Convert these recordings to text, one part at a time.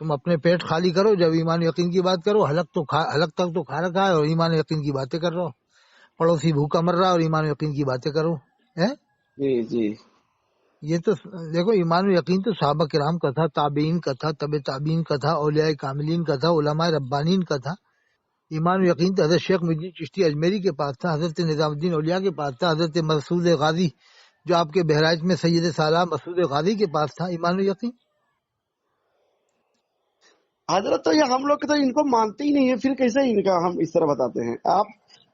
تم اپنے پیٹ خالی کرو، جب ایمان یقین کی بات کرو حلق تک تو کھا رکھا ہے اور ایمان یقین کی باتیں کر رہا ہو، پڑوسی بھوکا مر رہا ہے اور ایمان یقین کی باتیں کرو ہے۔ جی جی یہ تو دیکھو ایمان و یقین تو صحابہ کرام کا تھا، تابعین کا تھا، طب تابعین کا تھا، اولیاء کاملین کا تھا، علماء ربانین کا تھا۔ ایمان و یقین تو حضرت شیخ محی الدین چشتی اجمیری کے پاس تھا، حضرت نظام الدین اولیاء کے پاس تھا، حضرت مسعود غازی جو آپ کے بہرائچ میں سید سالار مسعود غازی کے پاس تھا ایمان و یقین۔ حضرت، تو یہ ہم لوگ تو ان کو مانتے ہی نہیں ہے، پھر کیسے ان کا ہم اس طرح بتاتے ہیں؟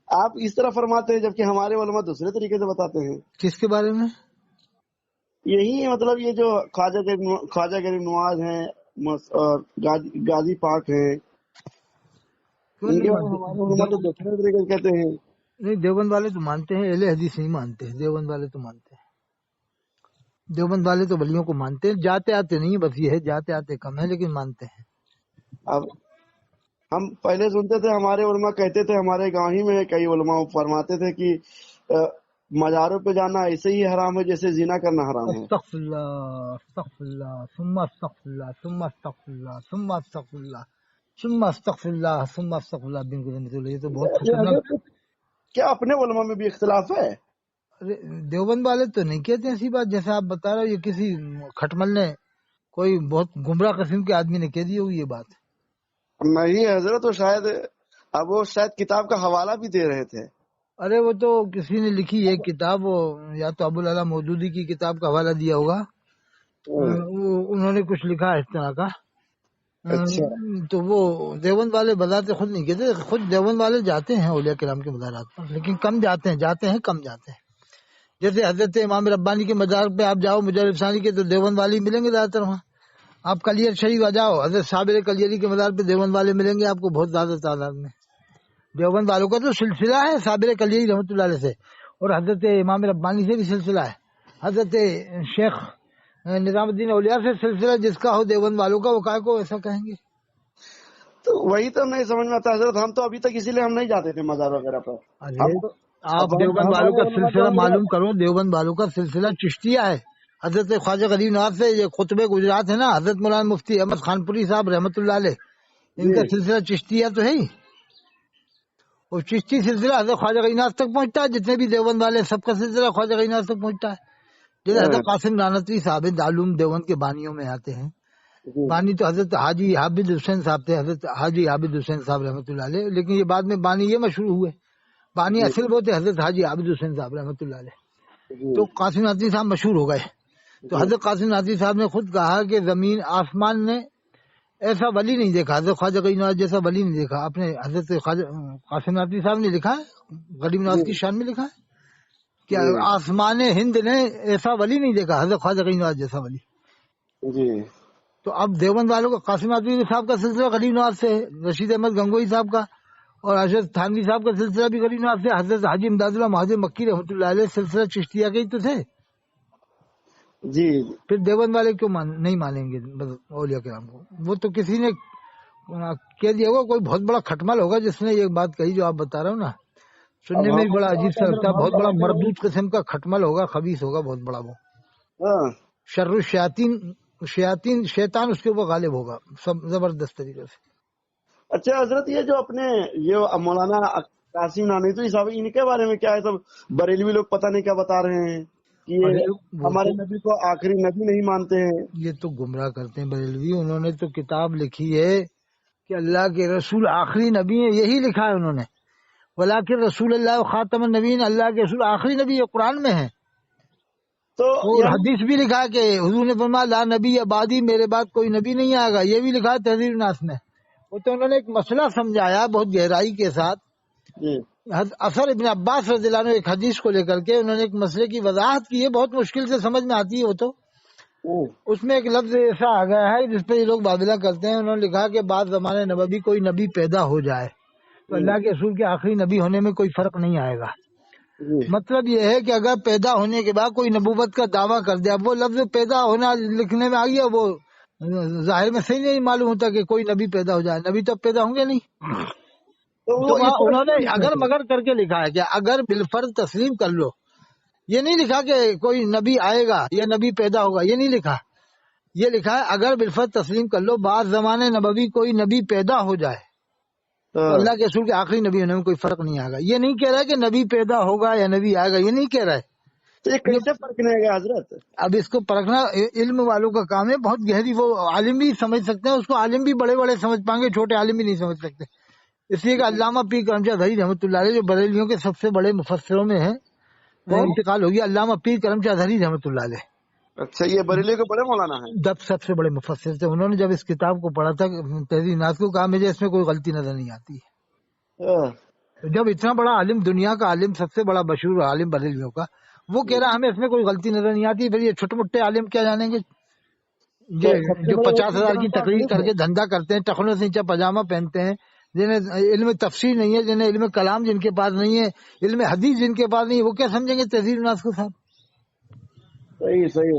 آپ اس طرح فرماتے ہیں جبکہ ہمارے علماء دوسرے طریقے سے بتاتے ہیں۔ کس کے بارے میں؟ یہی مطلب یہ جو خواجہ غریب نواز ہیں اور غازی پاک ہیں، کیوں ان نہیں کے بارے میں ہمارے علماء تو مانتے؟ دوسرے طریقے سے کہتے ہیں۔ نہیں، دیوبند والے تو مانتے ہیں، اہل حدیث نہیں مانتے ہیں، دیوبند والے تو مانتے ہیں، دیوبند والے تو ولیوں کو مانتے ہیں، جاتے آتے نہیں، بس یہ ہے جاتے آتے کم ہے لیکن مانتے ہیں۔ اب ہم پہلے سنتے تھے، ہمارے علماء کہتے تھے، ہمارے گاؤں ہی میں کئی علماء فرماتے تھے کہ مزاروں پہ جانا ایسے ہی حرام ہے جیسے زنا کرنا حرام ہے۔ استغفر اللہ، استغفر اللہ، ثم استغفر اللہ، ثم استغفر اللہ، ثم استغفر اللہ، ثم استغفر اللہ، ثم استغفر اللہ، بن گزر، یہ تو بہت خطرناک۔ کیا اپنے علماء میں بھی اختلاف ہے؟ ارے دیوبند والے تو نہیں کہتے ایسی بات جیسے آپ بتا رہے ہو، یہ کسی کھٹمل نے، کوئی بہت گمراہ قسم کے آدمی نے کہہ دی ہوگی یہ بات۔ نہیں حضرت، تو شاید اب وہ شاید کتاب کا حوالہ بھی دے رہے تھے۔ ارے وہ تو کسی نے لکھی ایک کتاب، وہ یا تو ابو العلا مودودی کی کتاب کا حوالہ دیا ہوگا، انہوں نے کچھ لکھا ہے اس طرح کا۔ اچھا تو وہ دیوبند والے بذات خود نہیں کہتے، خود دیوبند والے جاتے ہیں اولیاء کرام کے مزارات پر، لیکن کم جاتے ہیں کم جاتے ہیں۔ جیسے حضرت امام ربانی کے مزار پہ آپ جاؤ مجرب ثانی کے، تو دیوبند والے ملیں گے زیادہ تر وہاں۔ آپ کلیر شریف آ جاؤ، حضرت صابر کلیری کے مزار پہ دیوبند والے ملیں گے آپ کو بہت زیادہ تعداد میں۔ دیوبند والوں کا تو سلسلہ ہے صابر کلیری رحمۃ اللہ علیہ سے، اور حضرت امام ربانی سے بھی سلسلہ ہے، حضرت شیخ نظام الدین اولیاء سے سلسلہ جس کا ہو دیوبند والوں کا، وہ کائے کو ایسا کہیں گے؟ تو وہی تو نہیں سمجھ میں آتا حضرت، ہم تو ابھی تک اسی لیے ہم نہیں جاتے تھے مزار وغیرہ پر۔ ارے آپ دیوبند والوں کا سلسلہ معلوم کرو، دیوبند والوں کا سلسلہ چشتیہ ہے، حضرت خواجہ غریب نواز سے یہ خطب گجرات ہے نا، حضرت مولانا مفتی احمد خان پوری صاحب رحمۃ اللہ علیہ، ان کا سلسلہ چشتیہ تو ہے ہی، اور چشتی سلسلہ حضرت خواجہ غریب نواز تک پہنچتا ہے، جتنے بھی دیوبند والے سب کا سلسلہ خواجہ غریب نواز تک پہنچتا ہے۔ جیسے حضرت قاسم نانوتوی صاحب دارالعلوم دیوبند کے بانیوں میں آتے ہیں، بانی تو حضرت حاجی عابد حسین صاحب تھے، حضرت حاجی عابد حسین صاحب رحمۃ اللہ علیہ، لیکن یہ بعد میں بانی یہ مشہور ہوئے، بانی اصل وہ تھے حضرت حاجی عابد حسین صاحب رحمۃ اللہ علیہ، تو قاسم نانوتوی صاحب مشہور ہو گئے۔ تو حضرت قاسم نانوتوی صاحب نے خود کہا کہ زمین آسمان نے ایسا ولی نہیں دیکھا، حضرت خواجہ غریب نواز جیسا ولی نہیں دیکھا۔ اپنے حضرت قاسم نانوتوی صاحب نے لکھا ہے، غریب نواز کی شان میں لکھا ہے کہ آسمان ہند نے ایسا ولی نہیں دیکھا، حضرت خواجہ غریب نواز جیسا ولی۔ تو اب دیوبند والوں کا قاسم نانوتوی صاحب کا سلسلہ غریب نواز سے ہے، رشید احمد گنگوئی صاحب کا اور ارشد تھانوی صاحب کا سلسلہ بھی غریب نواز سے، حضرت حاجی امداد اللہ مہاجر مکی رحمۃ اللہ علیہ سلسلہ چشتیہ کے ہی تو تھے۔ جی پھر دیوبند والے کیوں نہیں مانیں گے اولیاء کرام کو؟ وہ تو کسی نے کہہ دیا ہوگا، کوئی بہت بڑا کھٹمل ہوگا جس نے یہ بات کہی جو آپ بتا رہا ہوں نا، سننے میں بھی بڑا عجیب سا لگتا ہے، بہت بڑا مردود قسم کا کھٹمل ہوگا، خبیث ہوگا بہت بڑا، وہ شر الشیاطین شیطان اس کے اوپر غالب ہوگا سب زبردست طریقے سے۔ اچھا حضرت، یہ جو اپنے یہ مولانا قاسم نانوتوی صاحب، ان کے بارے میں کیا ہے؟ سب بریلوی لوگ پتہ نہیں کیا بتا رہے ہیں کہ یہ ہمارے نبی کو آخری نبی نہیں مانتے ہیں۔ یہ تو گمراہ کرتے ہیں بریلوی، انہوں نے تو کتاب لکھی ہے کہ اللہ کے رسول آخری نبی ہیں، یہی لکھا ہے انہوں نے، ولیکن رسول اللہ خاتم النبیین، اللہ کے رسول آخری نبی ہے، قرآن میں ہے۔ تو اور حدیث بھی لکھا ہے کہ حضور نے فرمایا لا نبی بعدی، میرے بعد کوئی نبی نہیں آئے گا، یہ بھی لکھا ہے تحذیر الناس میں۔ وہ تو انہوں نے ایک مسئلہ سمجھایا بہت گہرائی کے ساتھ، اثر ابن عباس رضی اللہ عنہ ایک حدیث کو لے کر کے انہوں نے ایک مسئلے کی وضاحت کی ہے، بہت مشکل سے سمجھ میں آتی ہے وہ تو۔ اس میں ایک لفظ ایسا آ گیا ہے جس پہ یہ لوگ بابلہ کرتے ہیں، انہوں نے لکھا کہ بعد زمانے نبوی کوئی نبی پیدا ہو جائے تو اللہ کے رسول کے آخری نبی ہونے میں کوئی فرق نہیں آئے گا۔ مطلب یہ ہے کہ اگر پیدا ہونے کے بعد کوئی نبوت کا دعویٰ کر دے، اب وہ لفظ پیدا ہونا لکھنے میں آ گیا، وہ ظاہر میں صحیح نہیں معلوم ہوتا کہ کوئی نبی پیدا ہو جائے، نبی تو اب پیدا ہوں گے نہیں۔ تو انہوں نے اگر مگر کر کے لکھا ہے کہ اگر بالفرض تسلیم کر لو، یہ نہیں لکھا کہ کوئی نبی آئے گا یا نبی پیدا ہوگا، یہ نہیں لکھا، یہ لکھا ہے اگر بالفرض تسلیم کر لو بعض زمانے نبوی کوئی نبی پیدا ہو جائے تو اللہ کے رسول کے آخری نبی ہونے میں کوئی فرق نہیں آئے گا. یہ نہیں کہہ رہا ہے کہ نبی پیدا ہوگا یا نبی آئے گا, یہ نہیں کہہ رہا ہے. تو یہ کیسے پرکھنے گا حضرت؟ اب اس کو پرکھنا علم والوں کا کام ہے, بہت گہری. وہ عالم بھی سمجھ سکتے ہیں اس کو, عالم بھی بڑے بڑے سمجھ پائیں گے, چھوٹے عالم بھی نہیں سمجھ سکتے. اس لیے کہ علامہ پیر کرم شاہ ظہری رحمۃ اللہ علیہ جو بریلیوں کے سب سے بڑے مفسروں میں ہیں, انتقال ہو گیا, علامہ پیر کرم شاہ ظہری رحمۃ اللہ علیہ. اچھا, یہ بریلی کے بڑے مولانا ہیں؟ سب سے بڑے مفسر تھے. انہوں نے جب اس کتاب کو پڑھا تھا تہذیب ناز کو, کہا مجھے اس میں کوئی غلطی نظر نہیں آتی ہے. جب اتنا بڑا عالم, دنیا کا عالم, سب سے بڑا مشہور عالم بریلیوں کا, وہ کہہ رہا ہمیں اس میں کوئی غلطی نظر نہیں آتی, پھر یہ چھوٹے موٹے عالم کیا جانیں گے جو 50,000 کی تقریر کر کے دھندا کرتے ہیں, ٹخنوں سے نیچے پاجامہ پہنتے ہیں, جنہیں علم تفسیر نہیں ہے, جنہیں علم کلام جن کے پاس نہیں ہے, علم حدیث جن کے پاس نہیں ہے, وہ کیا سمجھیں گے تہذیب ناز کو صاحب؟ صحیح.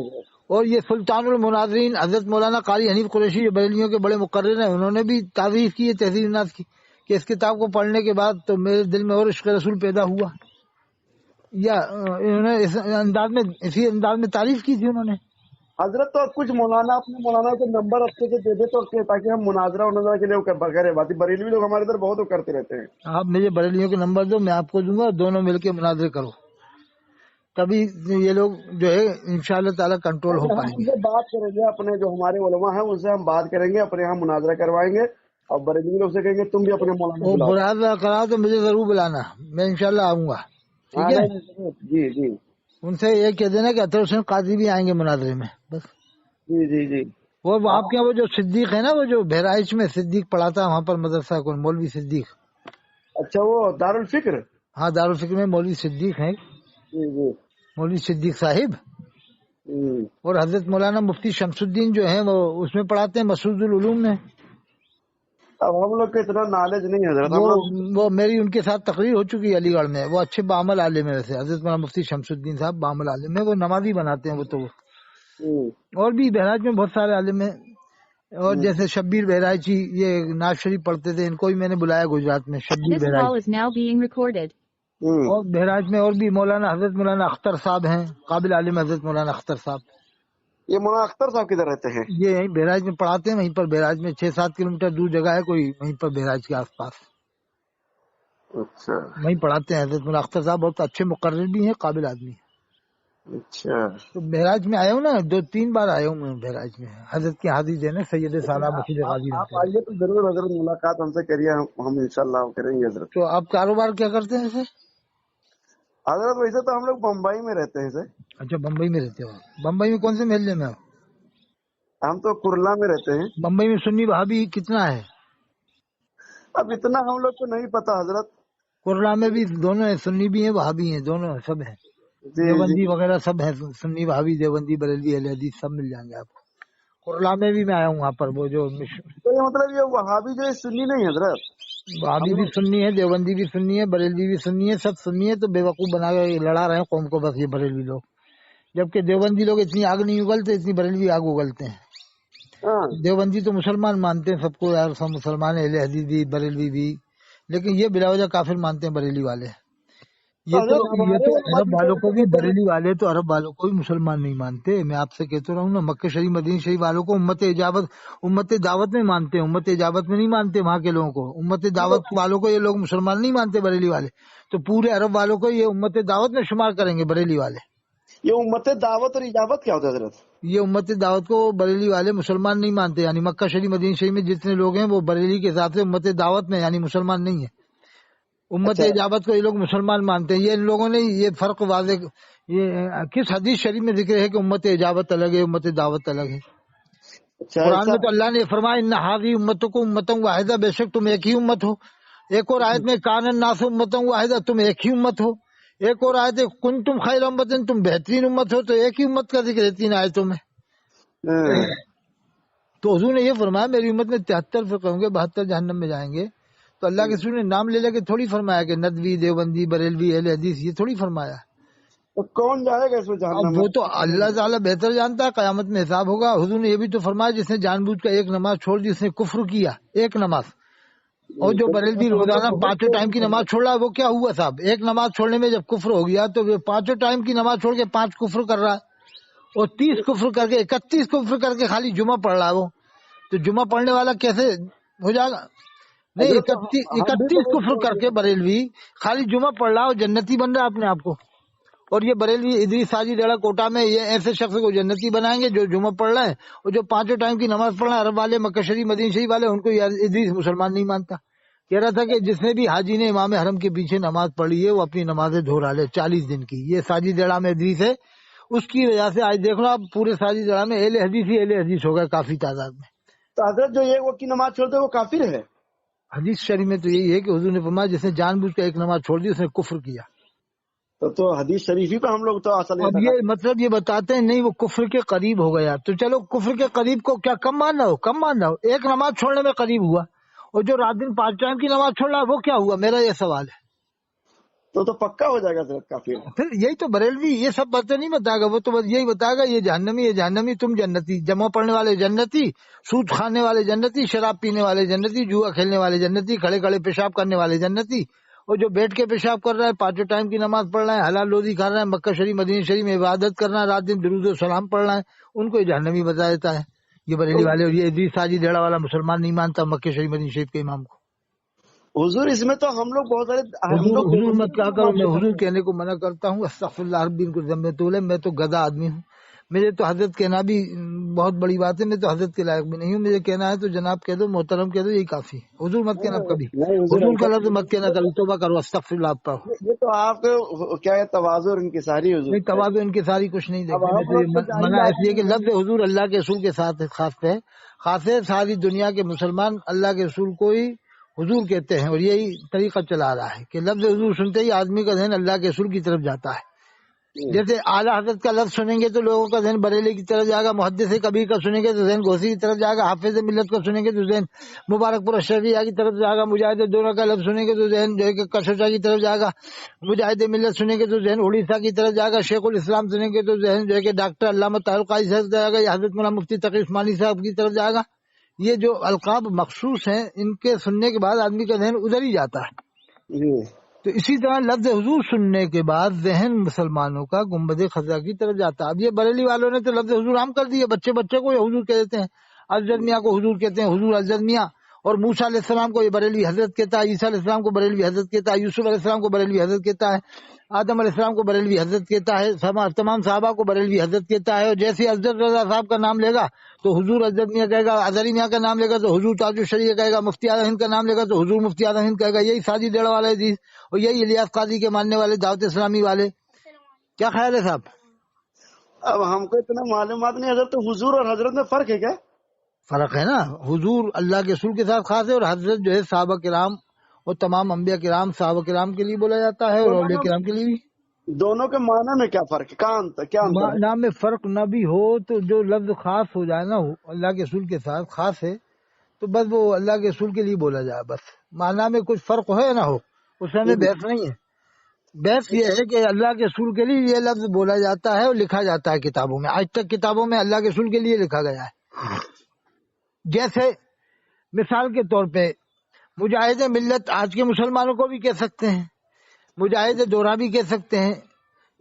اور یہ سلطان المناظرین حضرت مولانا قاری حنیف قریشی جو بریلیوں کے بڑے مقرر ہیں, انہوں نے بھی تعریف کی ہے تہذیب ناز کی کہ اس کتاب کو پڑھنے کے بعد تو میرے دل میں اور عشق رسول پیدا ہوا. یا انہوں نے اسی انداز میں تعریف کی تھی انہوں نے. حضرت تو کچھ مولانا اپنے مولانا کے نمبر اچھے سے دے دے تو تاکہ ہم مناظرہ کے لیے کرے بات. بریلوی لوگ ہمارے ادھر بہت کرتے رہتے ہیں. آپ مجھے بریلیوں کے نمبر دو, میں آپ کو دوں گا, دونوں مل کے مناظرے کرو, تبھی یہ لوگ جو ہے انشاءاللہ تعالی کنٹرول ہو پائیں گے. بات کریں گے اپنے جو ہمارے علماء ہیں ان سے ہم بات کریں گے, اپنے یہاں مناظرہ کروائیں گے, اور بریلوی لوگ سے کہیں گے تم بھی اپنے مولانا مناظرہ کراؤ تو مجھے ضرور بلانا, میں انشاءاللہ آؤں گا. ٹھیک ہے جی. ان سے یہ کہہ دینا کہ اطہر حسین قاضی بھی آئیں گے مناظرے میں بس. جی. اور آپ کے وہ جو صدیق ہے نا, وہ جو بہرائچ میں صدیق پڑھاتا وہاں پر مدرسہ کو, مولوی صدیق. اچھا, وہ دارالفکر؟ ہاں دارالفکر میں مولوی صدیق ہیں. جی. مولوی صدیق صاحب. اور حضرت مولانا مفتی شمس الدین جو ہیں وہ اس میں پڑھاتے ہیں مسعود العلوم میں. اب ہم لوگ کو اتنا نالج نہیں ہے. وہ میری ان کے ساتھ تقریر ہو چکی ہے علی گڑھ میں. وہ اچھے بعمل عالم ہے ویسے, حضرت مولانا مفتی شمس الدین صاحب بعمل عالم ہے, وہ نمازی بناتے ہیں وہ تو. اور بھی بہرائچ میں بہت سارے عالم ہیں, اور جیسے شبیر بہرائچی, یہ ناز شریف پڑھتے تھے, ان کو بھی میں نے بلایا گجرات میں, شبیر بہرائچ. اور بہرائچ میں اور بھی مولانا حضرت مولانا اختر صاحب ہیں, قابل عالم حضرت مولانا اختر صاحب. یہ مولانا اختر صاحب کدھر رہتے ہیں؟ یہ یہیں بہرائچ میں پڑھاتے ہیں, وہیں پر بہرائچ میں 6-7 کلومیٹر دور جگہ ہے کوئی, وہیں پر بہرائچ کے آس پاس. اچھا, وہیں پڑھاتے ہیں. حضرت مولانا اختر صاحب بہت اچھے مقرر بھی ہیں, قابل آدمی ہیں. اچھا, تو بہرائچ میں آیا ہوں نا, 2-3 بار آیا ہوں میں بہرائچ میں. حضرت کے حاضر جو ہے نا سید سالہ مسجد غازی, آپ آئیے تو ضرور حضرت ملاقات ہم سے کریے, ہم انشاءاللہ کریں گے حضرت. تو آپ کاروبار کیا کرتے ہیں سر؟ حضرت ویسے تو ہم لوگ بمبئی میں رہتے ہیں سر. اچھا, بمبئی میں رہتے ہو. بمبئی میں کون سے محلے میں ہو؟ ہم تو کرلا میں رہتے ہیں. بمبئی میں سنی وہابی کتنا ہے؟ اب اتنا ہم لوگ کو نہیں پتا حضرت. کرلا میں بھی دونوں ہیں, سنی بھی ہیں وہابی ہیں, دونوں سب ہیں. دیوبندی وغیرہ سب ہیں, سنی وہابی دیوبندی بریلوی اہل حدیث سب مل جائیں گے آپ کو. کرلا میں بھی میں آیا ہوں, وہاں پر وہ جو مطلب یہ وہابی جو سنی نہیں حضرت, وہابی بھی سنی ہے, دیوبندی بھی سنی ہے, بریلوی بھی سنی ہے, سب سنی ہے. تو بے وقوف بنا کے لڑا رہے ہیں قوم کو بس یہ بریلوی لوگ, جبکہ دیوبندی لوگ اتنی آگ نہیں اگلتے اتنی بریلوی آگ اگلتے ہیں. دیوبندی تو مسلمان مانتے ہیں سب کو یار, سب مسلمان اہل حدیث بھی بریلوی بھی, لیکن یہ بلا وجہ کافر مانتے ہیں بریلی والے. یہ تو عرب والوں کو بھی, بریلی والے تو عرب والوں کو بھی مسلمان نہیں مانتے. میں آپ سے کہتا رہا ہوں نا, مکہ شریف مدینہ شریف والوں کو امت دعوت میں مانتے ہیں, امت اجابت میں نہیں مانتے. وہاں کے لوگوں کو امت دعوت والوں کو یہ لوگ مسلمان نہیں مانتے بریلی والے. تو پورے عرب والوں کو یہ امت دعوت میں شمار کریں گے بریلی والے. یہ امت دعوت اور اجابت کیا ہوتا ہے حضرت؟ یہ امت دعوت کو بریلی والے مسلمان نہیں مانتے, یعنی مکہ شریف مدینہ شریف میں جتنے لوگ ہیں وہ بریلی کے حساب سے امت دعوت میں یعنی مسلمان نہیں ہے. امت اجابت کو یہ لوگ مسلمان مانتے ہیں. یہ ان لوگوں نے یہ فرق واضح, یہ کس حدیث شریف میں ذکر ہے کہ امت اجابت الگ ہے امت دعوت الگ ہے؟ قرآن میں تو اللہ نے فرمایا ان ہذی امتکم امۃ واحدہ, بے شک تم ایک ہی امت ہو. ایک اور آیت میں کان الناس امۃ واحدہ, تم ایک ہی امت ہو. ایک اور آیت کنتم خیر امۃ, تم بہترین امت ہو. تو ایک ہی امت کا ذکر ہے 3 آیتوں میں. تو حضور نے یہ فرمایا میری امت میں 73 فرقے ہوں گے, 72 جہنم میں جائیں گے. تو اللہ کے رسول نے نام لے کے تھوڑی فرمایا کہ ندوی دیوبندی بریلوی اہل حدیث, یہ تھوڑی فرمایا. تو کون جائے گا اس میں جہنم میں؟ وہ تو اللہ تعالیٰ بہتر جانتا ہے, قیامت میں حساب ہوگا. حضور نے یہ بھی تو فرمایا جس نے جان بوجھ کر ایک نماز چھوڑ دی, جس نے کفر کیا ایک نماز. اور جو بریلوی روزانہ 5 ٹائم کی نماز چھوڑ رہا ہے وہ کیا ہوا صاحب؟ ایک نماز چھوڑنے میں جب کفر ہو گیا تو 5 ٹائم کی نماز چھوڑ کے 5 کفر کر رہا ہے. اور 30 کفر کر کے 31 کفر کر کے خالی جمعہ پڑھ رہا ہے وہ، تو جمعہ پڑھنے والا کیسے ہو جائے گا؟ نہیں، حضرت ہم بھی 31 تو کفر کر کے بریلوی خالی جمعہ پڑھ رہا ہے اور جنتی بن رہا ہے اپنے آپ کو. اور یہ بریلوی ادریس ساجد ڈیڑا کوٹا میں یہ ایسے شخص کو جنتی بنائیں گے جو جمعہ پڑھ رہے ہیں، اور جو 5 ٹائم کی نماز پڑھ رہے ہیں عرب والے، مکہ شریف مدینہ شریف والے، ان کو ادریس مسلمان نہیں مانتا. کہہ رہا تھا کہ جس نے بھی حاجی نے امام حرم کے پیچھے نماز پڑھی ہے وہ اپنی نمازیں دہرا لے 40 دن کی. یہ ساجد ڈیڑا میں ادریس ہے، اس کی وجہ سے آج دیکھ لو آپ پورے ساجد ڈیڑا میں اہل حدیث ہی اہل حدیث ہو گئے کافی تعداد میں. تو حضرت جو یہ وقت کی نماز چھوڑتے وہ کافر ہے. حدیث شریف میں تو یہی ہے کہ حضور نے فرمایا جس نے جان بوجھ کر ایک نماز چھوڑ دی اس نے کفر کیا. تو حدیث شریفی پہ ہم لوگ تو اصل اب یہ مطلب یہ بتاتے ہیں نہیں وہ کفر کے قریب ہو گیا. تو چلو کفر کے قریب کو کیا کم ماننا ہو؟ کم ماننا ہو، ایک نماز چھوڑنے میں قریب ہوا، اور جو رات دن 5 ٹائم کی نماز چھوڑ رہا ہے وہ کیا ہوا؟ میرا یہ سوال ہے. تو پکا ہو جائے گا حضرت کافر. پھر یہی تو بریلوی یہ سب باتیں نہیں بتائے گا، وہ تو بس یہی بتائے گا یہ جہنمی، یہ جہنمی، تم جنتی، جمع پڑھنے والے جنتی، سود کھانے والے جنتی، شراب پینے والے جنتی، جوا کھیلنے والے جنتی، کھڑے کھڑے پیشاب کرنے والے جنتی، اور جو بیٹھ کے پیشاب کر رہا ہے 5 ٹائم کی نماز پڑھ رہا ہے، حلال روزی کھا رہا ہے، مکہ شریف مدینہ شریف میں عبادت کرنا ہے، رات دن درود و سلام پڑھ رہا ہے، ان کو یہ جہنمی بتا دیتا ہے یہ بریلی والے. اور یہ ادریس ساجد ڈیڑا والا مسلمان نہیں مانتا مکہ شریف مدینہ شریف کے امام کو. حضور اس میں تو ہم لوگ بہت سارے ہم لوگ حضور مت کیا کرو، میں حضور کہنے کو منع کرتا ہوں. استغفر اللہ ربی کو ذمہ تولے، میں تو گدھا آدمی ہوں، مجھے تو حضرت کہنا بھی بہت بڑی بات ہے، میں تو حضرت کے لائق بھی نہیں ہوں. مجھے کہنا ہے تو جناب کہہ دو، محترم کہہ دو، یہی کافی ہے. حضور مت کہنا کبھی، نہیں حضور حضور کا لفظ مت کہنا کبھی، توبہ کرو، استغفر اللہ پڑھو. یہ تو آپ کو کیا ہے تواضع اور انکساری حضور. نہیں تواضع ان کی ساری کچھ نہیں اب دیکھنے میں ہم تو لوگ تو یہ جاہل منع اس لیے آدمی کہ لفظ حضور اللہ کے رسول کے ساتھ خاص ہے، خاص ہے. ساری دنیا کے مسلمان اللہ کے رسول کو ہی حضور کہتے ہیں، اور یہی طریقہ چلا رہا ہے کہ لفظ حضور سنتے ہی آدمی کا ذہن اللہ کے رسول کی طرف جاتا ہے. جیسے اعلیٰ حضرت کا لفظ سنیں گے تو لوگوں کا ذہن بریلی کی طرف جائے گا، محدث کبیر کا سنیں گے تو ذہن گوسی کی طرف جائے گا، حافظ ملت کو سنیں گے تو ذہن مبارک پور اشرفیہ کی طرف جائے گا، مجاہد دونوں کا لفظ سنیں گے تو ذہن جو ہے کہ کشوچا کی طرف جائے گا، مجاہد ملت سنیں گے تو ذہن اڑیسہ کی طرف جائے گا، شیخ الاسلام سنیں گے تو ذہن جو ہے کہ ڈاکٹر علامہ طارق قادری صاحب جائے گا، یا حضرت مولانا مفتی تقی عثمانی صاحب کی طرف جائے گا. یہ جو القاب مخصوص ہیں ان کے سننے کے بعد آدمی کا ذہن ادھر ہی جاتا ہے. تو اسی طرح لفظ حضور سننے کے بعد ذہن مسلمانوں کا گنبد خضرا کی طرف جاتا ہے. اب یہ بریلی والوں نے تو لفظ حضور عام کر دیے، بچے بچے کو یہ حضور کہہ دیتے ہیں، افضل میاں کو حضور کہتے ہیں، حضور افضل میاں. اور موسیٰ علیہ السلام کو یہ بریلوی حضرت کہتا ہے، عیسیٰ علیہ السلام کو بریلوی حضرت کہتا ہے، یوسف علیہ السلام کو بریلوی حضرت کہتا ہے، آدم علیہ السلام کو بریلوی حضرت کہتا ہے، تمام صحابہ کو بریلوی حضرت کہتا ہے. اور جیسے حضرت رضا صاحب کا نام لے گا تو حضور حضرت میاں کہے گا، اظہری میاں کا نام لے گا تو حضور تاج الشریعہ کہے گا، مفتی اعظم ہند کا نام لے گا تو حضور مفتی اعظم ہند کہے گا. یہی ساجد ڈیڑا والے حدیث اور یہی الیاس قاضی کے ماننے والے دعوت اسلامی والے. کیا خیال ہے صاحب؟ اب ہم کو اتنا معلومات نہیں حضرت. تو حضور اور حضرت میں فرق ہے کیا؟ فرق ہے نا، حضور اللہ کے رسول کے ساتھ خاص ہے، اور حضرت جو ہے صحابہ کرام اور تمام انبیاء کرام صحابہ کرام کے لیے بولا جاتا ہے، اور اولیاء کرام کے لیے بھی. دونوں کے معنی میں کیا فرق ہے؟ کیا انتر ہے؟ نام میں فرق نہ بھی ہو تو جو لفظ خاص ہو جائے نا اللہ کے رسول کے ساتھ خاص ہے تو بس وہ اللہ کے رسول کے لیے بولا جائے. بس معنی میں کچھ فرق ہو یا نہ ہو اس میں بحث نہیں ہے. بحث یہ ہے کہ اللہ کے رسول کے لیے یہ لفظ بولا جاتا ہے اور لکھا جاتا ہے کتابوں میں. آج تک کتابوں میں اللہ کے رسول کے لیے لکھا گیا ہے. جیسے مثال کے طور پہ مجاہد ملت آج کے مسلمانوں کو بھی کہہ سکتے ہیں، مجاہد دورہ بھی کہہ سکتے ہیں،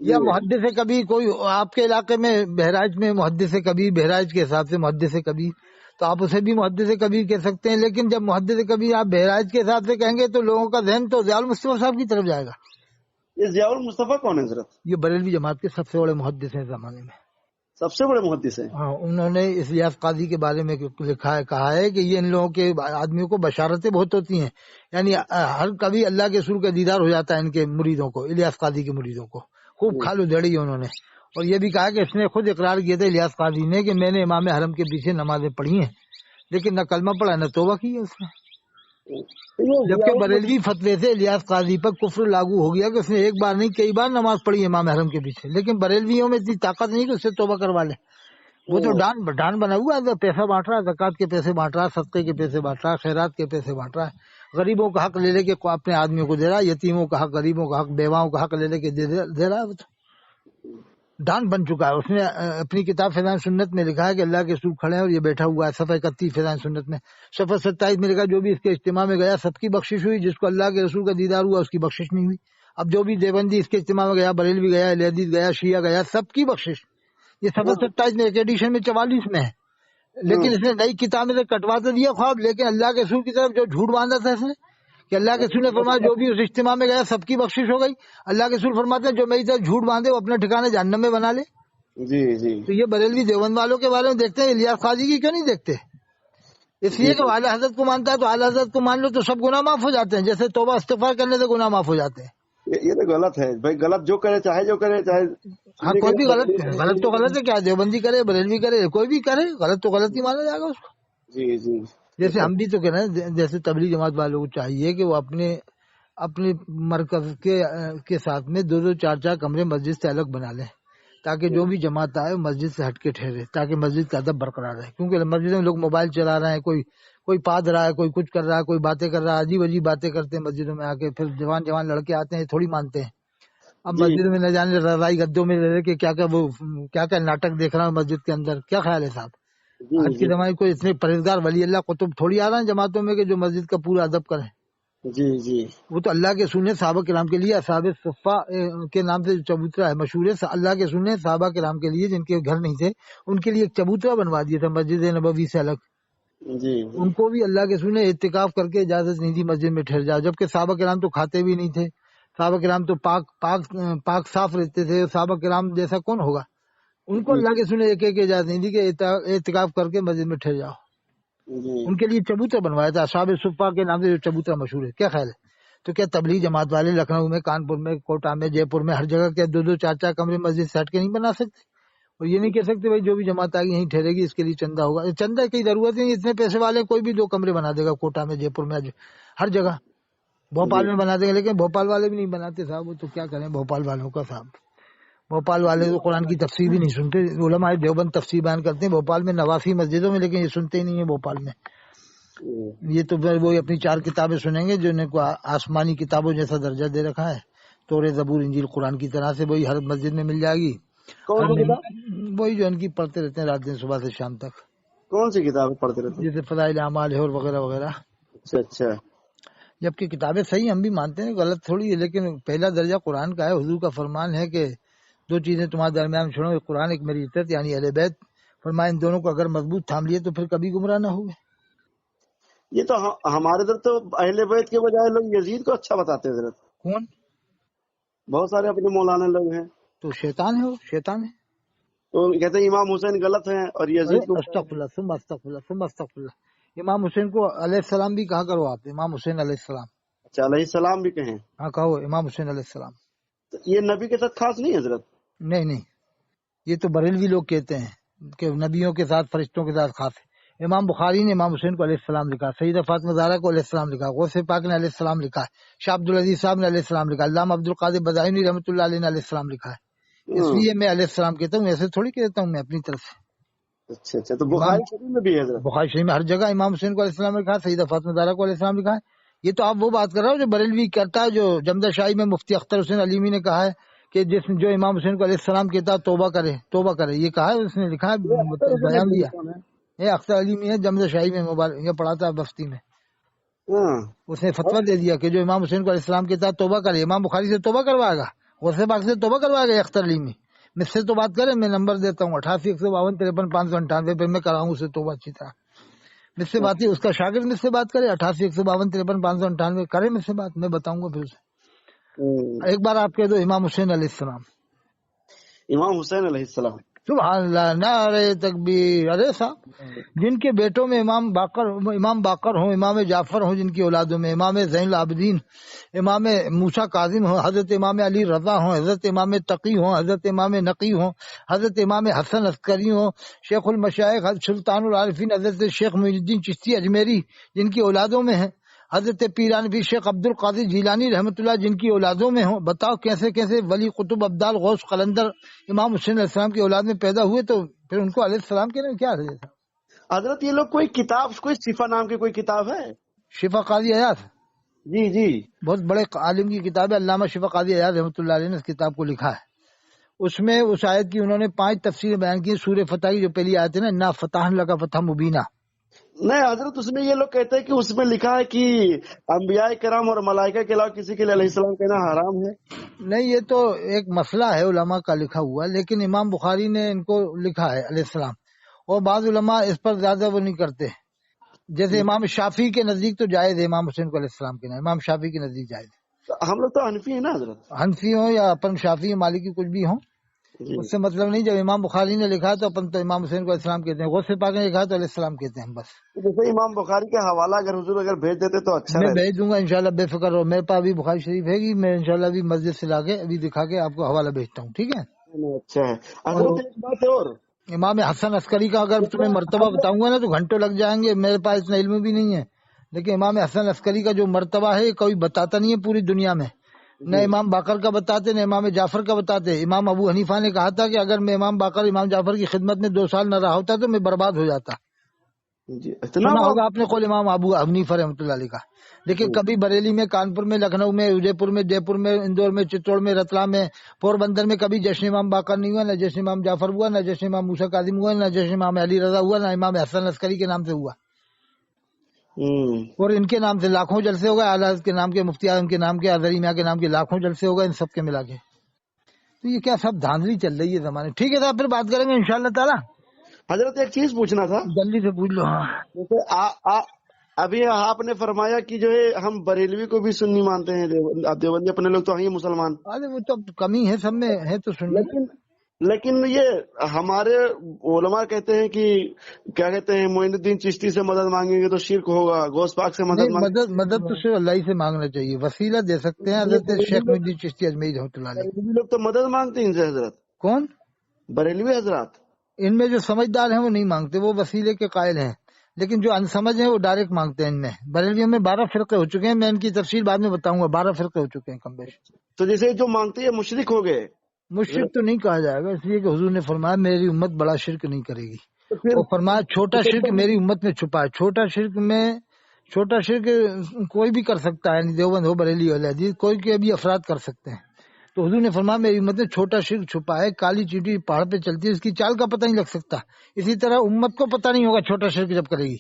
یا محدث کبھی کوئی آپ کے علاقے میں بہرائچ میں محدث کبھی بہرائچ کے حساب سے محدث کبھی تو آپ اسے بھی محدث کبیر کہہ سکتے ہیں. لیکن جب محدث کبیر آپ بہرائچ کے حساب سے کہیں گے تو لوگوں کا ذہن تو ضیاء المصطفیٰ صاحب کی طرف جائے گا. یہ ضیاء المصطفیٰ کون ہے حضرت؟ یہ بریلوی جماعت کے سب سے بڑے محدث ہیں زمانے میں. سب سے بڑے محدث ہیں. ہاں، انہوں نے اس الیاس قاضی کے بارے میں لکھا ہے، کہا ہے کہ یہ ان لوگوں کے آدمیوں کو بشارتیں بہت ہوتی ہیں، یعنی ہر کبھی اللہ کے رسول کا دیدار ہو جاتا ہے ان کے مریدوں کو، الیاس قاضی کے مریدوں کو. خوب کھالو دھڑی انہوں نے. اور یہ بھی کہا کہ اس نے خود اقرار کیا تھا الیاس قاضی نے کہ میں نے امام حرم کے پیچھے نمازیں پڑھی ہیں، لیکن نہ کلمہ پڑھا نہ توبہ کی ہے اس نے. جبکہ بریلوی فتوے سے الیاس قاضی پر کفر لاگو ہو گیا کہ اس نے ایک بار نہیں کئی بار نماز پڑھی امام حرم کے پیچھے، لیکن بریلویوں میں اتنی طاقت نہیں کہ اس سے توبہ کروا لے. وہ تو ڈان بنا ہوا ہے، پیسہ بانٹ رہا ہے، زکوٰۃ کے پیسے بانٹ رہا ہے، صدقے کے پیسے بانٹ رہا ہے، خیرات کے پیسے بانٹ رہا ہے، غریبوں کا حق لے لے کے اپنے آدمیوں کو دے رہا ہے، یتیموں کا حق، غریبوں کا حق، بیواؤں کا حق لے لے کے دے رہا ہے. وہ تو ڈان بن چکا ہے. اس نے اپنی کتاب فیضان سنت میں لکھا ہے کہ اللہ کے رسول کھڑے ہیں اور یہ بیٹھا ہوا ہے. صفحہ 31 فیضان سنت میں، صفحہ 27 میں لکھا جو بھی اس کے اجتماع میں گیا سب کی بخشش ہوئی، جس کو اللہ کے رسول کا دیدار ہوا اس کی بخشش نہیں ہوئی. اب جو بھی دیوبندی اس کے اجتماع میں گیا، بریلوی گیا، اہل حدیث گیا، شیعہ گیا، سب کی بخشش. یہ صفحہ 27 میں ایک ایڈیشن میں 44 میں ہے، لیکن اس نے نئی کتاب میں سے کٹوا تو دیا خواب، لیکن اللہ کے رسول کی طرف جو جھوٹ باندھا تھا اس نے کہ اللہ کے رسول نے فرمایا جو بھی اس اجتماع میں گیا سب کی بخشش ہو گئی، اللہ کے رسول فرماتے ہیں جو میری طرف جھوٹ باندھے وہ اپنے ٹھکانے جہنم میں بنا لے۔ جی جی تو یہ بریلوی دیوبند والوں کے بارے میں دیکھتے ہیں، الیاس قاضی کی کیوں نہیں دیکھتے؟ اس لیے کہ اعلیٰ حضرت کو مانتا ہے تو اعلیٰ حضرت کو مان لو تو سب گناہ معاف ہو جاتے ہیں، جیسے توبہ استغفار کرنے سے گناہ معاف ہو جاتے ہیں۔ یہ تو غلط ہے بھائی، غلط جو کرے چاہے جو کرے چاہے ہاں کوئی بھی غلط تو غلط ہے، کیا دیوبندی کرے بریلوی کرے کوئی بھی کرے غلط تو غلط ہی مانا جائے گا اس کو۔ جی جی جیسے ہم بھی تو کہہ رہے ہیں، جیسے تبلیغ جماعت والوں کو چاہیے کہ وہ اپنے مرکز کے ساتھ میں 2-2 4-4 کمرے مسجد سے الگ بنا لیں، تاکہ جو بھی جماعت آئے مسجد سے ہٹ کے ٹھہرے، تاکہ مسجد کا ادب برقرار رہے۔ کیونکہ مسجد میں لوگ موبائل چلا رہے ہیں، کوئی پاد رہا ہے، کوئی کچھ کر رہا ہے، کوئی باتیں کر رہا ہے، عجیب عجیب باتیں کرتے ہیں مسجدوں میں آ کے، پھر جوان لڑکے آتے ہیں تھوڑی مانتے ہیں۔ اب مسجد میں نہ جانے رضائی گدوں میں رہ کے کیا ناٹک دیکھ رہا ہوں مسجد کے اندر، کیا خیال ہے صاحب؟ آج کے زمانے کوئی اتنے پرہیزگار ولی اللہ قطب تھوڑی آ رہا ہے جماعتوں میں کہ جو مسجد کا پورا ادب کریں۔ جی جی وہ تو اللہ کے سننے صحابہ کرام کے لیے، اصحاب صفہ کے نام سے جو چبوترا ہے مشہور ہے، اللہ کے سننے صحابہ کرام کے لیے جن کے گھر نہیں تھے ان کے لیے ایک چبوترا بنوا دیا تھا مسجد نبوی سے الگ۔ جی ان کو بھی اللہ کے سننے اعتکاف کر کے اجازت نہیں دی مسجد میں ٹھہر جاؤ، جبکہ صحابہ کرام تو کھاتے بھی نہیں تھے، صحابہ کرام تو پاک صاف رہتے تھے، صحابہ کرام جیسا کون ہوگا؟ ان کو اللہ کے سننے ایک اجازت نہیں دی کہ اعتکاف کر کے مسجد میں ٹھہر جاؤ۔ ان کے لیے چبوترا بنوایا تھا اصحاب صفہ کے نام سے جو چبوترا مشہور ہے۔ کیا خیال ہے؟ تو کیا تبلیغ جماعت والے لکھنؤ میں، کانپور میں، کوٹہ میں، جے پور میں، ہر جگہ کیا 2-2 4-4 کمرے مسجد سے ہٹ کے نہیں بنا سکتے؟ اور یہ نہیں کہہ سکتے بھائی جو بھی جماعت آگی یہیں ٹھہرے گی اس کے لیے چندہ ہوگا؟ چندہ کی ضرورت نہیں، اتنے پیسے والے کوئی بھی 2 کمرے بنا دے گا، کوٹہ میں، جے پور میں، ہر جگہ، بھوپال میں بنا دے گا، لیکن بھوپال والے بھی نہیں بناتے صاحب۔ وہ تو کیا کریں بھوپال والوں کا صاحب، بھوپال والے تو قرآن کی تفسیر بھی نہیں سنتے۔ علماء دیوبند تفسیر بیان کرتے ہیں بھوپال میں 89 مسجدوں میں، لیکن یہ سنتے ہی نہیں ہیں بھوپال میں۔ یہ تو وہ اپنی 4 کتابیں سنیں گے جو ان کو آسمانی کتابوں جیسا درجہ دے رکھا ہے، تورے زبور انجیل قرآن کی طرح سے، وہی ہر مسجد میں مل جائے گی۔ وہی جو ان کی پڑھتے رہتے ہیں رات دن صبح سے شام تک۔ کون سی کتابیں پڑھتے رہتے ہیں؟ جیسے فضائل اعمال ہے اور وغیرہ وغیرہ۔ اچھا اچھا، جبکہ کتابیں صحیح ہم بھی مانتے ہیں، غلط تھوڑی ہے، لیکن پہلا درجہ قرآن کا ہے۔ حضور کا فرمان ہے کہ 2 چیزیں تمہارے درمیان چھوڑو، ایک قرآن ایک میری عزت یعنی اہل بیت۔ فرمایا ان دونوں کو اگر مضبوط تھام لیے تو پھر کبھی گمراہ نہ ہوئے۔ یہ تو ہمارے ادھر تو اہل بیت کے بجائے لوگ یزید کو اچھا بتاتے ہیں حضرت۔ کون؟ بہت سارے اپنے مولانا لوگ ہیں تو شیطان ہے، وہ شیطان ہے۔ تو کہتے ہیں امام حسین غلط ہیں اور یزید کو۔ استغفر اللہ ثم استغفر اللہ ثم استغفر اللہ۔ امام حسین کو علیہ السلام بھی کہا کرو آپ، امام حسین علیہ السلام۔ اچھا، علیہ السلام بھی کہیں؟ ہاں کہو امام حسین علیہ السلام۔ یہ نبی کے ساتھ خاص نہیں حضرت؟ نہیں، یہ تو بریلوی لوگ کہتے ہیں کہ نبیوں کے ساتھ فرشتوں کے ساتھ خاص ہے۔ امام بخاری نے امام حسین کو علیہ السلام لکھا، سیدہ فاطمہ زہرا کو علیہ السلام لکھا، غوث پاک نے علیہ السلام لکھا ہے، شاہ عبد العزیز صاحب نے علیہ السلام لکھا، علامہ عبد القادر بدائنی رحمۃ اللہ علیہ نے علیہ السلام لکھا ہے۔ اس لیے میں علیہ السلام کہتا ہوں، ایسے تھوڑی کہتا ہوں میں اپنی طرف سے۔ اچھا اچھا، تو بخاری شریف میں بھی ہے حضرت؟ بخاری شریف میں ہر جگہ امام حسین کو علیہ السلام لکھا ہے، سیدہ فاطمہ زہرا کو علیہ السلام لکھا ہے۔ یہ تو آپ وہ بات کر رہا ہو جو بریلوی کرتا ہے، جو جمدہ شاہی میں مفتی اختر حسین علیمی نے کہا ہے کہ جو امام حسین کو علیہ السلام کہتا ہے توبہ کرے، یہ کہا ہے، اس نے لکھا ہے، بیان دیا۔ یہ اختر علیمی ہے، جمدہ شاہی میں یہ پڑھاتا ہے بستی میں، اس نے فتویٰ دے دیا کہ جو امام حسین کو علیہ السلام کہتا ہے توبہ کرے، امام بخاری سے توبہ کروائے گا، غوث پاک سے توبہ کروائے گا اختر علیمی؟ مجھ سے تو بات کرے، میں نمبر دیتا ہوں 88 152 53 598 پہ میں کراؤں اسے توبہ اچھی طرح۔ مجھ سے بات، اس کا شاگرد مجھ سے بات کرے 88 152 53 598 کرے مجھ سے بات، میں بتاؤں گا پھر اسے۔ ایک بار آپ کہہ دو امام حسین علیہ السلام۔ امام حسین علیہ السلام، سبحان اللہ، نعرہ تکبیر۔ ارے صاحب، جن کے بیٹوں میں امام باقر ہوں، امام جعفر ہوں، جن کی اولادوں میں امام زین العابدین، امام موسیٰ کاظم ہوں، حضرت امام علی رضا ہوں، حضرت امام تقی ہوں، حضرت امام نقی ہوں، حضرت امام حسن عسکری ہوں، شیخ المشائخ سلطان العارفین حضرت شیخ معین الدین چشتی اجمیری جن کی اولادوں میں ہیں، حضرت پیران پیر شیخ عبد القادر جیلانی رحمۃ اللہ جن کی اولادوں میں ہوں۔ بتاؤ کیسے کیسے ولی قطب ابدال غوث قلندر امام حسین علیہ السلام کی اولاد میں پیدا ہوئے، تو پھر ان کو علیہ السلام کہنے میں کیا ہے؟ حضرت یہ لوگ کوئی کتاب، کوئی شفا نام کی کوئی کتاب ہے؟ شفا قاضی ایاز، جی جی، بہت بڑے عالم کی کتاب ہے، علامہ شفا قاضی ایاز رحمۃ اللہ علیہ نے اس کتاب کو لکھا ہے۔ اس میں اس آیت کی انہوں نے 5 تفسیریں بیان کی۔ سورہ فتح کی جو پہلی آیت ہے نا، انا فتحنا لک فتحا مبینا، نہیں حضرت اس میں یہ لوگ کہتے ہیں کہ اس میں لکھا ہے کہ انبیاء کرام اور ملائکہ کے علاوہ کسی کے لیے علیہ السلام کہنا حرام ہے. نہیں، یہ تو ایک مسئلہ ہے علماء کا لکھا ہوا، لیکن امام بخاری نے ان کو لکھا ہے علیہ السلام، اور بعض علماء اس پر زیادہ وہ نہیں کرتے. جیسے امام شافعی کے نزدیک تو جائز ہے امام حسین کو علیہ السلام کہنا، امام شافعی کے نزدیک جائز ہے. ہم لوگ تو حنفی ہیں نا حضرت. حنفی ہوں یا اپن شافعی مالکی کچھ بھی ہوں، جی اس سے مطلب نہیں. جب امام بخاری نے لکھا تو اپن تو امام حسین کو علیہ السلام کہتے ہیں، غوث پاک نے لکھا تو علیہ السلام کہتے ہیں بس. جیسے امام بخاری کا حوالہ اگر حضور اگر بھیج دیتے تو اچھا میں رہتا. بھیج دوں گا انشاءاللہ، بے فکر رہو. میرے پاس ابھی بخاری شریف ہے گی، میں انشاءاللہ ابھی مسجد سے لا کے ابھی دکھا کے آپ کو حوالہ بھیجتا ہوں، ٹھیک ہے. اچھا ہے حضرت. ایک بات اور، امام حسن عسکری کا اگر تمہیں مرتبہ بتاؤں گا نا تو گھنٹوں لگ جائیں گے، میرے پاس اتنا علم بھی نہیں ہے. لیکن امام حسن عسکری کا جو مرتبہ ہے کوئی بتاتا نہیں ہے پوری دنیا میں، نہ امام باقر کا بتاتے نہ امام جعفر کا بتاتے. امام ابو حنیفہ نے کہا تھا کہ اگر میں امام باقر امام جعفر کی خدمت میں 2 سال نہ رہا ہوتا تو میں برباد ہو جاتا. جی اتنا سنا بڑا. ہوگا آپ نے قول امام ابو حنیفہ رحمۃ اللہ علیہ کا. لیکن کبھی بریلی میں، کانپور میں، لکھنؤ میں، اجے پور میں، جے پور میں، اندور میں، چتوڑ میں، رتلام میں، پور بندر میں کبھی جشن امام باقر نہیں ہوا، نہ جشن امام جعفر ہوا، نہ جشن امام موسیٰ کاظم ہوا، نہ جشن امام علی رضا ہوا، نہ امام حسن عسکری کے نام سے ہوا. اور ان کے نام سے لاکھوں جلسے ہو گئے، اعلیٰ حضرت کے نام کے، مفتی اعظم کے نام کے، اظہری میاں کے نام کے لاکھوں جلسے ہو گئے ان سب کے ملا کے. تو یہ کیا سب دھاندلی چل رہی ہے زمانے. ٹھیک ہے صاحب، پھر بات کریں گے انشاءاللہ تعالیٰ. حضرت ایک چیز پوچھنا تھا. جلدی سے پوچھ لو. ہاں، جیسے ابھی آپ نے فرمایا کہ جو ہے ہم بریلوی کو بھی سنی مانتے ہیں، دیوبندی اپنے لوگ تو ہیں مسلمان. ارے وہ تو کمی ہے، سب میں ہے تو سنی. لیکن یہ ہمارے علماء کہتے ہیں کہ کیا کہتے ہیں، معین الدین چشتی سے مدد مانگیں گے تو شرک ہوگا، غوث پاک سے مدد نہیں، مدد تو صرف اللہ ہی سے مانگنا چاہیے. وسیلہ دے سکتے ہیں حضرت شیخ محی الدین چشتی اجمیری رحمۃ اللہ علیہ. بریلوی لوگ تو مدد مانگتے ہیں ان سے حضرت. کون؟ بریلوی حضرات ان میں جو سمجھدار ہیں وہ نہیں مانگتے، وہ وسیلے کے قائل ہیں. لیکن جو انسمجھ ہیں وہ ڈائریکٹ مانگتے ہیں. ان میں بریلویوں میں 12 فرقے ہو چکے ہیں، میں ان کی تفصیل بعد میں بتاؤں گا. 12 فرقے ہو چکے ہیں کم بیش. تو جیسے جو مانگتے ہیں مشرک ہو گئے. مشرک تو نہیں کہا جائے گا، اس لیے کہ حضور نے فرمایا میری امت بڑا شرک نہیں کرے گی، اور فرمایا چھوٹا شرک میری امت میں چھپا ہے. چھوٹا شرک کوئی بھی کر سکتا ہے، دیوبند ہو، بریلی ہو، حدیث، کوئی کے بھی افراد کر سکتے ہیں. تو حضور نے فرمایا میری امت میں چھوٹا شرک چھپا ہے. کالی چیٹی پہاڑ پہ چلتی ہے، اس کی چال کا پتہ نہیں لگ سکتا. اسی طرح امت کو پتہ نہیں ہوگا چھوٹا شرک جب کرے گی.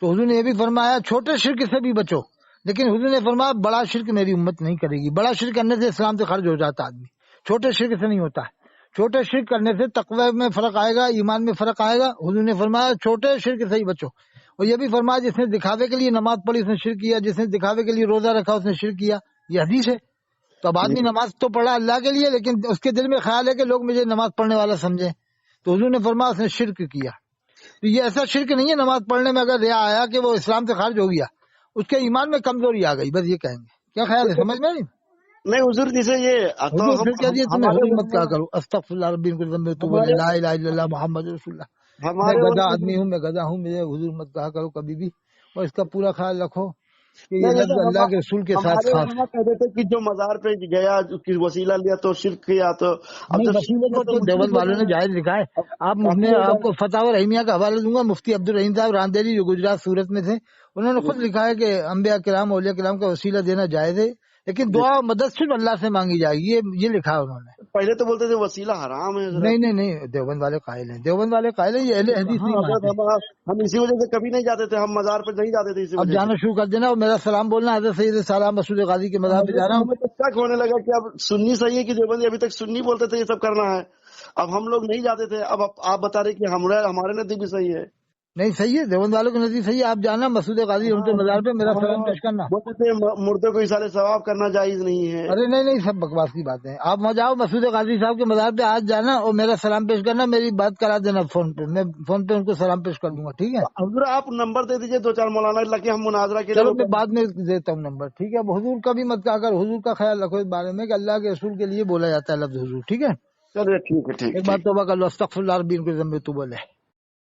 تو حضور نے یہ بھی فرمایا چھوٹے شرک سے بھی بچو، لیکن حضور نے فرمایا بڑا شرک میری امت نہیں کرے گی. بڑا شرک کرنے سے اسلام سے خارج ہو جاتا آدمی، چھوٹے شرک سے نہیں ہوتا ہے. چھوٹے شرک کرنے سے تقوی میں فرق آئے گا، ایمان میں فرق آئے گا. حضور نے فرمایا چھوٹے شرک سے ہی بچو. اور یہ بھی فرمایا جس نے دکھاوے کے لیے نماز پڑھی اس نے شرک کیا، جس نے دکھاوے کے لیے روزہ رکھا اس نے شرک کیا. یہ حدیث ہے. تو اب آدمی نماز تو پڑھا اللہ کے لیے، لیکن اس کے دل میں خیال ہے کہ لوگ مجھے نماز پڑھنے والا سمجھیں، تو حضور نے فرمایا اس نے شرک کیا. تو یہ ایسا شرک نہیں ہے نماز پڑھنے میں اگر ریا آیا کہ وہ اسلام سے خارج ہو گیا، اس کے ایمان میں کمزوری آ گئی، بس یہ کہیں گے. کیا خیال ہے، سمجھ میں نہیں حضور جیسے یہ حضور پھر کہہ دیے تمہیں حضور مت کہا کرو، استغفر اللہ ربی تو بولے لا الہ الا اللہ محمد رسول اللہ. میں گدھا آدمی ہوں، میں گدھا ہوں، مجھے حضور مت کہا کرو کبھی بھی. اور اس کا پورا خیال رکھو کہ یہ لفظ اللہ کے رسول کے ساتھ خاص ہے. کہتے تھے کہ جو مزار پہ گیا وسیلہ لیا تو شرک کیا. تو اب جب وسیلے کو تو دیوبند والوں نے جائز لکھا ہے. میں آپ کو فتح رحیمیہ کا حوالہ دوں گا. مفتی عبدالرحیم صاحب راندیری جو گجرات سورت میں تھے، انہوں نے خود لکھا ہے کہ انبیاء کرام اولیاء کرام کا وسیلہ دینا جائز ہے، لیکن دعا و مدد صرف اللہ سے مانگی جائے گی. یہ لکھا ہے انہوں نے. پہلے تو بولتے تھے وسیلہ حرام ہے. نہیں، دیوبند والے قائل ہیں، دیوبند والے قائل ہیں. یہ اہل حدیث نہیں مانتے. ہم اسی وجہ سے کبھی نہیں جاتے تھے، ہم مزار پہ نہیں جاتے تھے. اب جانا شروع کر دینا اور میرا سلام بولنا. حضرت سید سالار مسعود غازی کے مزار پہ جا رہا ہوں. ہمیں شک ہونے لگا کہ اب سنی صحیح ہے کہ دیوبندی ابھی تک سنی بولتے تھے یہ سب کرنا ہے. اب ہم لوگ نہیں جاتے تھے، اب آپ بتا رہے کہ ہمارے نزدیک بھی صحیح ہے. نہیں صحیح ہے، دیوبند والوں کے نزدیک صحیح ہے. آپ جانا مسعود غازی ان کے مزار پہ میرا سلام پیش کرنا. بولتے تھے مردے کو اصالہ ثواب کرنا جائز نہیں ہے. ارے نہیں، سب بکواس کی باتیں. آپ وہاں جاؤ مسعود غازی صاحب کے مزار پہ آج جانا اور میرا سلام پیش کرنا. میری بات کرا دینا فون پہ، میں فون پہ ان کو سلام پیش کر دوں گا. ٹھیک ہے حضور آپ نمبر دے دیجئے 2-4 مولانا اللہ کے ہم مناظرہ کے لیے. چلو میں بعد میں دیتا ہوں نمبر. ٹھیک ہے. اب حضور کا بھی مت کہا کر، حضور کا خیال رکھو اس بارے میں کہ اللہ کے رسول کے لیے بولا جاتا ہے لفظ حضور. ٹھیک ہے. چلیے ٹھیک ہے. ایک بات توبہ کر لو، استغفر اللہ ربی تو بولے.